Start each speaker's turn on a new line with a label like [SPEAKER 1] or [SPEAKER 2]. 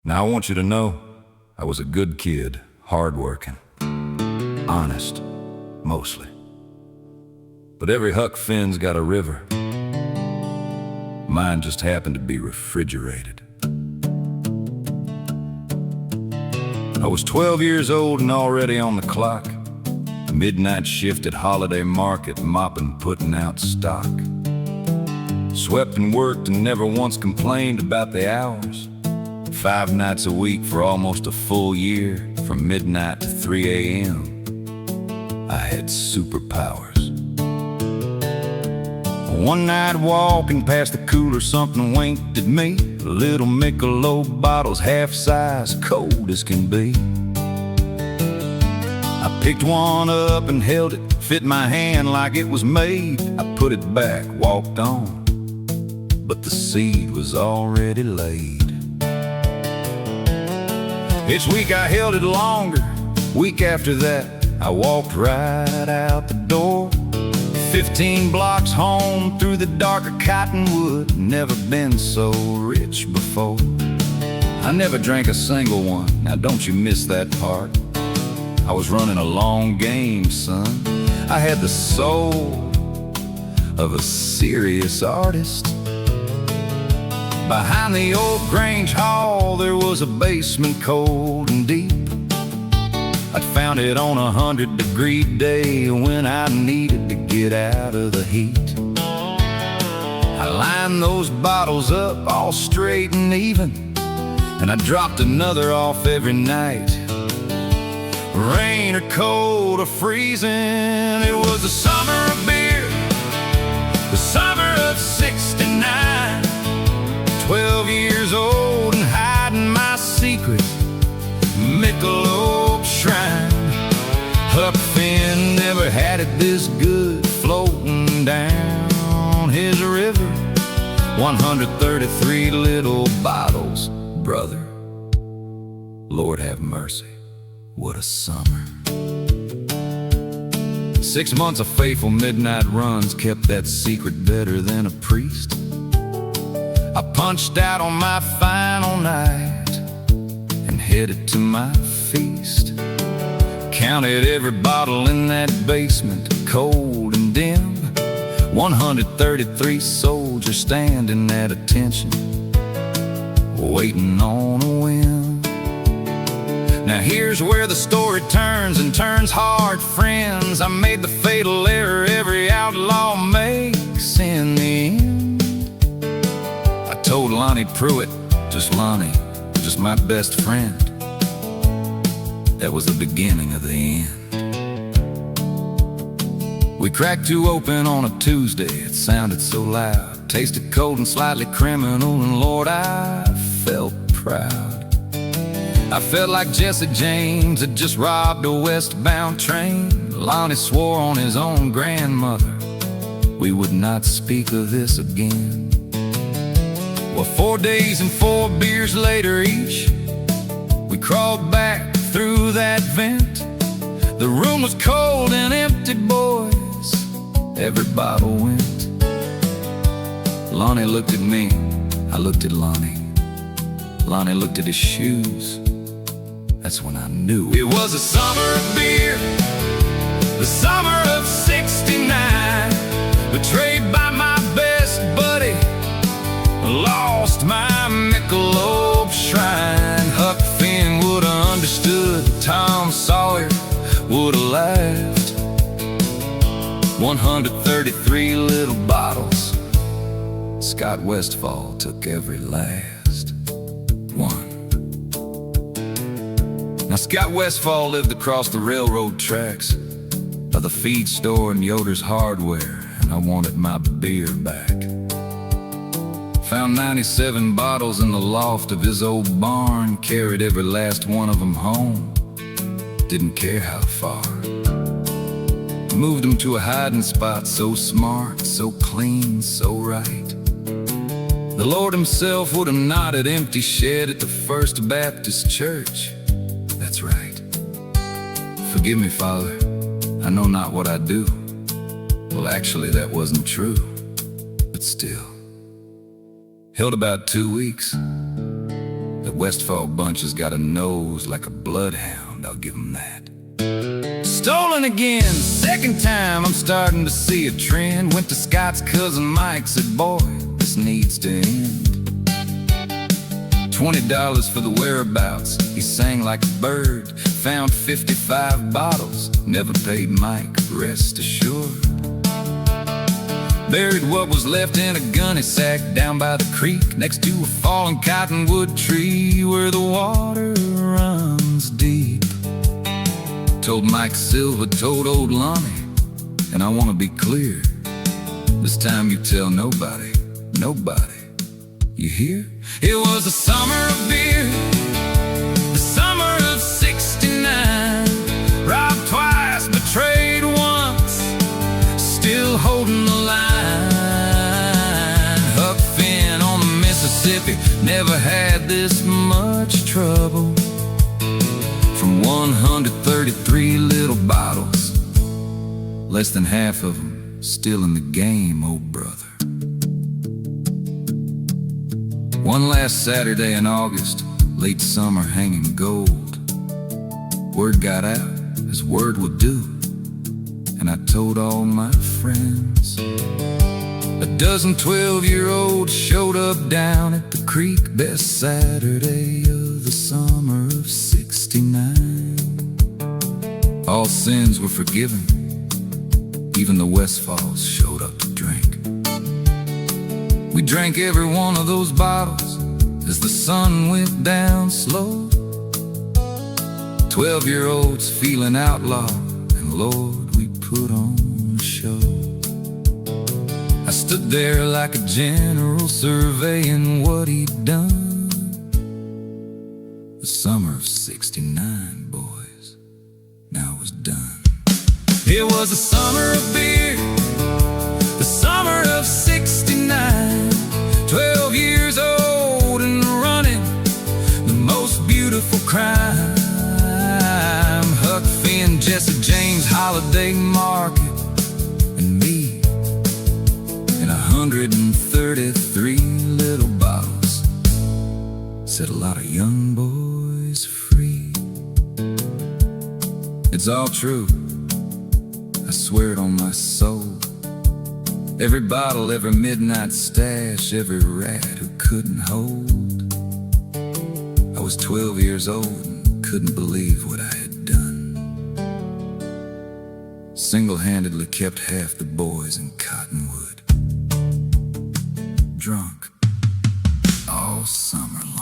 [SPEAKER 1] Now I want you to know I was a good kid, hardworking, honest, mostly. But every Huck Finn's got a river. Mine just happened to be refrigerated. I was 12 years old and already on the clock. Midnight shift at Holiday Market, mopping, putting out stock. Swept and worked and never once complained about the hours. 5 nights a week for almost a full year, from midnight to 3 a.m. I had superpowers. One night walking past the cooler, something winked at me. Little Michelob bottles, half size, cold as can be. I picked one up and held it, fit my hand like it was made. I put it back, walked on, but the seed was already laid. Each week I held it longer. Week after that, I walked right out the door. 15 blocks home through the darker cottonwood. Never been so rich before. I never drank a single one. Now don't you miss that part. I was running a long game, son. I had the soul of a serious artist. Behind the old Grange Hall, there was a basement cold and deep. I'd found it on a 100-degree day when I needed to get out of the heat. I lined those bottles up all straight and even, and I dropped another off every night. Rain or cold or freezing, it was the summer of beer, the summer of '69. 12 years old and hiding my secret Michelob shrine. Huck Finn never had it this good, floating down his river. 133 little bottles, brother. Lord have mercy, what a summer. 6 months of faithful midnight runs kept that secret better than a priest. I punched out on my final night and headed to my feast. Counted every bottle in that basement, cold and dim. 133 soldiers standing at attention, waiting on a whim. Now here's where the story turns, and turns hard, friends. I made the fatal error every outlaw makes in the end. I told Lonnie Pruitt, just Lonnie, just my best friend. That was the beginning of the end. We cracked 2 open on a Tuesday. It sounded so loud, tasted cold and slightly criminal, and Lord, I felt proud. I felt like Jesse James had just robbed a westbound train. Lonnie swore on his own grandmother we would not speak of this again. Well, 4 days and 4 beers later each, we crawled back through that vent. The room was cold and empty, boys. Every bottle went. Lonnie looked at me, I looked at Lonnie. Lonnie looked at his shoes. That's when I knew it was the summer of beer, the summer of '69. Betrayed by my best buddy, lost my Michelob shrine. Huck Finn would have understood, Tom Sawyer would have laughed. 133 little bottles, Scott Westfall took every last one. Now Scott Westfall lived across the railroad tracks by the feed store and Yoder's Hardware, and I wanted my beer back. Found 97 bottles in the loft of his old barn, carried every last one of them home, didn't care how far. Moved them to a hiding spot so smart, so clean, so right. The Lord himself would have nodded empty shed at the First Baptist Church. That's right. Forgive me, Father, I know not what I do. Well, actually, that wasn't true, but still. Held about 2 weeks. At Westfall bunch has got a nose like a bloodhound, I'll give 'em that. Stolen again, second time I'm starting to see a trend. Went to Scott's cousin Mike, said, boy, this needs to end. $20 for the whereabouts, he sang like a bird. Found 55 bottles, never paid Mike, rest assured. Buried what was left in a gunny sack down by the creek, next to a fallen cottonwood tree where the water runs deep. Told Mike Silva, told old Lonnie, and I want to be clear, this time you tell nobody, nobody. You hear? It was the summer of beer, the summer of '69. Robbed twice, betrayed once, still holding the line. Huck Finn on the Mississippi never had this much trouble. From 133 little bottles, less than half of them still in the game, oh brother. One last Saturday in August, late summer hanging gold. Word got out, as word will do, and I told all my friends. A dozen 12-year-olds showed up down at the creek, best Saturday of the summer of '69. All sins were forgiven, even the Westfalls showed up to drink. We drank every one of those bottles as the sun went down slow. 12-year-olds feeling outlaw, and Lord, we put on a show. I stood there like a general surveying what he'd done. The summer of '69, boys, now it was done. It was the summer of beer, the summer of '69. 12 years old and running, the most beautiful crime. Huck Finn, Jesse James, Holiday Market, and me in 133 little bottles set a lot of young boys free. It's all true, I swear it on my soul. Every bottle, every midnight stash, every rat who couldn't hold. I was 12 years old and couldn't believe what I had done. Single-handedly kept half the boys in Cottonwood drunk all summer long.